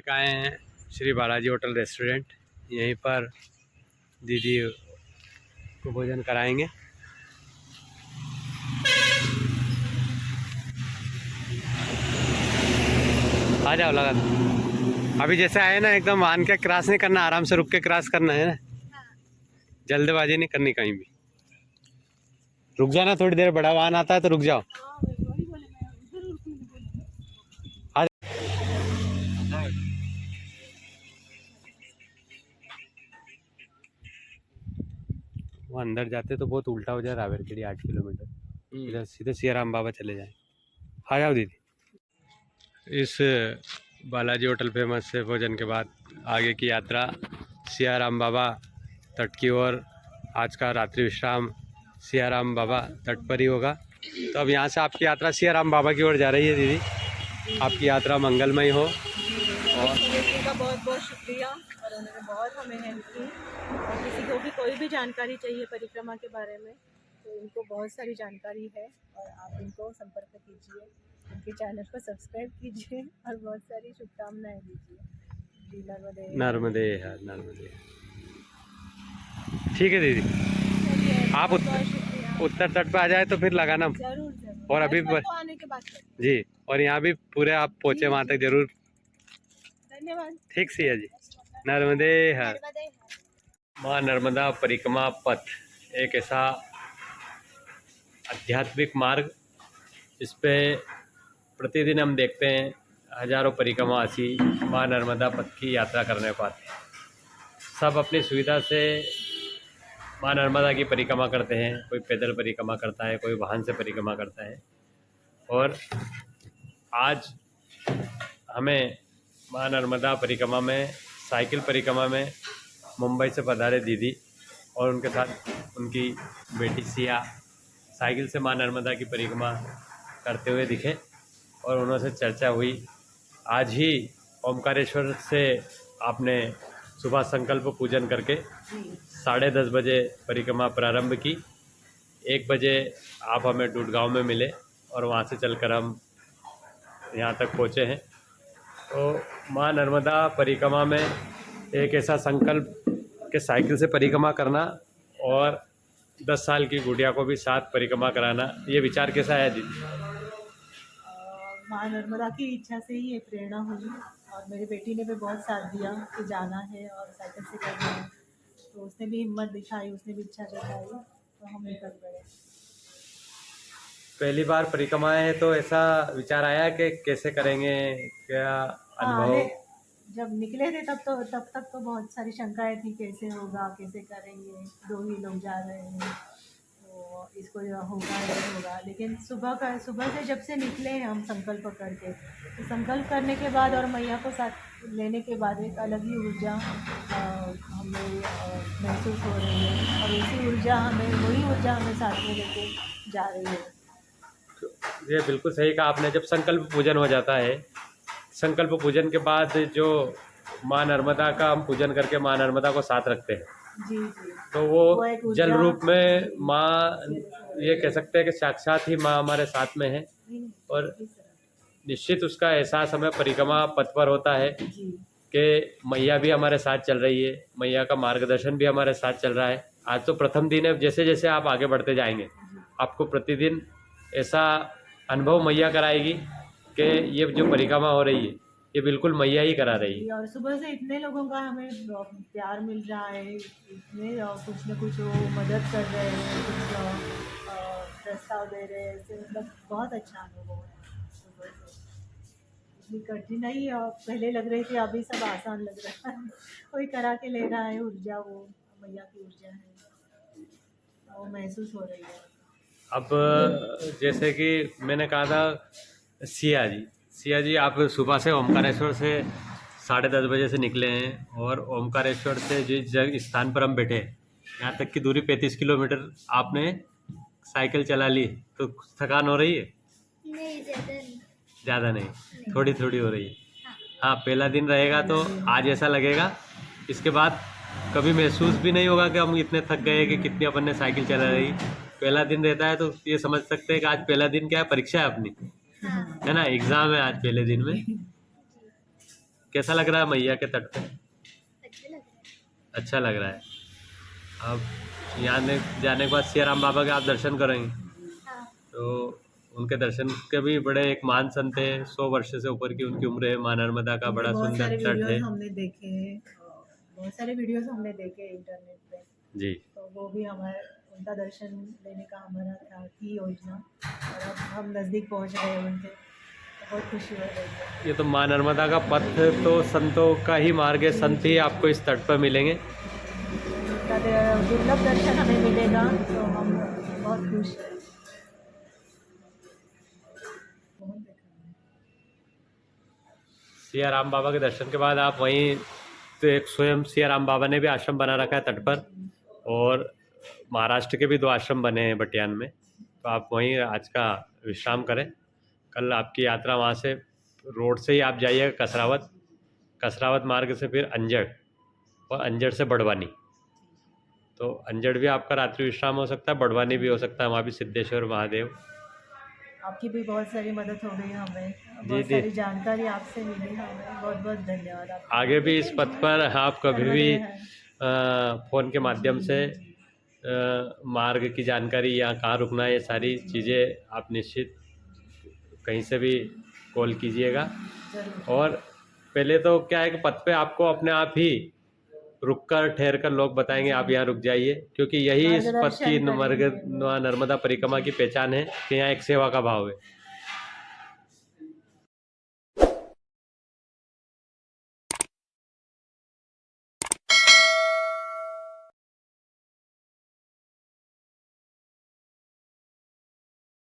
लेकर आए हैं श्री बालाजी होटल रेस्टोरेंट। यहीं पर दीदी को भोजन कराएंगे। आ जाओ लगा। अभी जैसे आए ना एकदम मान के क्रॉस नहीं करना, आराम से रुक के क्रॉस करना है ना, जल्दबाजी नहीं करनी कहीं भी। रुक जाना थोड़ी देर, बड़ा वाहन आता है तो रुक जाओ। वो अंदर जाते तो बहुत उल्टा हो जाए, रावेरखेड़ी 8 किलोमीटर इधर सीधे सियाराम बाबा चले जाए। आ जाओ दीदी। इस बालाजी होटल फेमस से भोजन के बाद आगे की यात्रा सियाराम बाबा तट की ओर। आज का रात्रि विश्राम सियाराम बाबा तट पर ही होगा। तो अब यहाँ से आपकी यात्रा सियाराम बाबा की ओर जा रही है दीदी। आपकी यात्रा मंगलमय हो। और का बहुत बहुत शुक्रिया, और उन्होंने बहुत हमें हेल्प की। और किसी को भी कोई भी जानकारी चाहिए परिक्रमा के बारे में तो इनको बहुत सारी जानकारी है, और आप इनको संपर्क कीजिए, उनके चैनल को सब्सक्राइब कीजिए और बहुत सारी शुभकामनाएं दीजिए। जी नर्मदे नर्मदे है, नर्मदे। ठीक है दीदी, आप उत्तर तट पे आ जाए तो फिर लगाना। जरूर जरूर। और अभी तो आने के बाद जी, और यहाँ भी पूरे आप पहुँचे वहाँ तक जरूर। धन्यवाद। ठीक सी है जी। नर्मदे है। माँ नर्मदा परिक्रमा पथ एक ऐसा आध्यात्मिक मार्ग, इस पे प्रतिदिन हम देखते हैं हजारों परिक्रमावासी माँ नर्मदा पथ की यात्रा करने को आते हैं। सब अपनी सुविधा से माँ नर्मदा की परिक्रमा करते हैं। कोई पैदल परिक्रमा करता है, कोई वाहन से परिक्रमा करता है। और आज हमें माँ नर्मदा परिक्रमा में, साइकिल परिक्रमा में मुंबई से पधारे दीदी और उनके साथ उनकी बेटी सिया साइकिल से माँ नर्मदा की परिक्रमा करते हुए दिखे और उन्होंने चर्चा हुई। आज ही ओमकारेश्वर से आपने सुबह संकल्प पूजन करके 10:30 बजे परिक्रमा प्रारंभ की। 1 बजे आप हमें डूडगांव में मिले और वहाँ से चलकर हम यहाँ तक पहुँचे हैं। तो माँ नर्मदा परिक्रमा में एक ऐसा संकल्प कि साइकिल से परिक्रमा करना और 10 साल की गुड़िया को भी साथ परिक्रमा कराना, ये विचार कैसा आया दीदी? माँ नर्मदा की इच्छा से ही ये प्रेरणा हुई, और मेरी बेटी ने भी बहुत साथ दिया कि जाना है और साइकिल से करना है, तो उसने भी हिम्मत दिखाई, उसने भी इच्छा जताई, तो हम निकल गए। पहली बार परिक्रमा है तो ऐसा विचार आया कि कैसे करेंगे, क्या अनुभव? जब निकले थे तब तक तो बहुत सारी शंकाएं थी, कैसे होगा, कैसे करेंगे, 2 ही लोग जा रहे हैं तो इसको होगा नहीं होगा। लेकिन सुबह से जब से निकले हैं हम संकल्प करके, तो संकल्प करने के बाद और मैया को साथ लेने के बाद एक अलग ही ऊर्जा हमें महसूस हो रही है, और वही ऊर्जा हमें साथ में लेके जा रही है। ये बिल्कुल सही कहा आपने। जब संकल्प पूजन हो जाता है, संकल्प पूजन के बाद जो माँ नर्मदा का हम पूजन करके माँ नर्मदा को साथ रखते हैं, जी जी, तो वो जल रूप में माँ, ये कह सकते हैं कि साक्षात ही माँ हमारे साथ में है। और निश्चित उसका एहसास हमें परिक्रमा पथ पर होता है कि मैया भी हमारे साथ चल रही है, मैया का मार्गदर्शन भी हमारे साथ चल रहा है। आज तो प्रथम दिन है, जैसे जैसे आप आगे बढ़ते जाएंगे आपको प्रतिदिन ऐसा अनुभव मैया कराएगी कि ये जो परिक्रमा हो रही है ये बिल्कुल मैया ही करा रही है। और सुबह से इतने लोगों का हमें प्यार मिल रहा है, इतने कुछ न कुछ वो मदद कर रहे हैं, कुछ प्रस्ताव दे रहे हैं, मतलब बहुत अच्छा अनुभव है। सुबह से इतनी कठिनाई पहले लग रही थी, अभी सब आसान लग रहा है। कोई करा के ले रहा है, ऊर्जा वो मैया की ऊर्जा है, वो महसूस हो रही है। अब जैसे कि मैंने कहा था सिया जी आप सुबह से ओमकारेश्वर से 10:30 बजे से निकले हैं, और ओमकारेश्वर से जिस स्थान पर हम बैठे हैं यहाँ तक की दूरी 35 किलोमीटर आपने साइकिल चला ली, तो थकान हो रही है? नहीं, ज़्यादा नहीं, थोड़ी थोड़ी हो रही है। हाँ, पहला दिन रहेगा तो आज ऐसा लगेगा, इसके बाद कभी महसूस भी नहीं होगा कि हम इतने थक गए कि कितनी अपन ने साइकिल चला रही। पहला दिन रहता है तो ये समझ सकते हैं कि आज पहला दिन क्या है, परीक्षा है अपनी, है ना, एग्ज़ाम है आज पहले दिन में। कैसा लग रहा है मैया के तट पे? अच्छा लग रहा है। अच्छा लग रहा है। अब यहाँ जाने के बाद सिया राम बाबा के आप दर्शन करेंगे, हाँ। तो उनके दर्शन के भी बड़े एक महान संत है, 100 वर्ष से ऊपर की उनकी उम्र है। माँ नर्मदा का उनके बड़ा बहुत सुंदर सारे तट है। वीडियोस हमने देखे हैं, बहुत सारे वीडियोस हमने देखे इंटरनेट पे, जी। तो वो भी हमारे उनका दर्शन लेने का हमारा थी योजना, और अब हम नज़दीक पहुंच गए हैं उनके, तो बहुत खुशी हो रही है। ये तो माँ नर्मदा का पथ तो संतों का ही मार्ग है, संत ही आपको इस तट पर मिलेंगे। उनका दुर्लभ दर्शन हमें मिलेगा, तो हम बहुत खुश हैं। सिया राम बाबा के दर्शन के बाद आप वहीं, तो एक स्वयं सिया राम बाबा ने भी आश्रम बना रखा है तट पर, और महाराष्ट्र के भी 2 आश्रम बने हैं बटियान में, तो आप वहीं आज का विश्राम करें। कल आपकी यात्रा वहाँ से रोड से ही आप जाइएगा कसरावत, कसरावत मार्ग से फिर अंजड़, और अंजड़ से बड़वानी। तो अंजड़ भी आपका रात्रि विश्राम हो सकता है, बड़वानी भी हो सकता है, वहाँ भी सिद्धेश्वर महादेव। आपकी भी बहुत सारी मदद हो गई हमें, जी, बहुत जी। सारी जानकारी आपसे मिली हमें, बहुत बहुत धन्यवाद आपका। आगे भी इस पथ पर आप कभी भी है। फ़ोन के माध्यम से मार्ग की जानकारी या कहाँ रुकना है, ये सारी चीज़ें आप निश्चित कहीं से भी कॉल कीजिएगा। जरूर। और पहले तो क्या है कि पथ पे आपको अपने आप ही रुककर ठहर कर लोग बताएंगे आप यहाँ रुक जाइए, क्योंकि यही इस पथ की मार्गदर्शन करेंगे। नर्मदा परिक्रमा की पहचान है कि यहाँ एक सेवा का भाव है।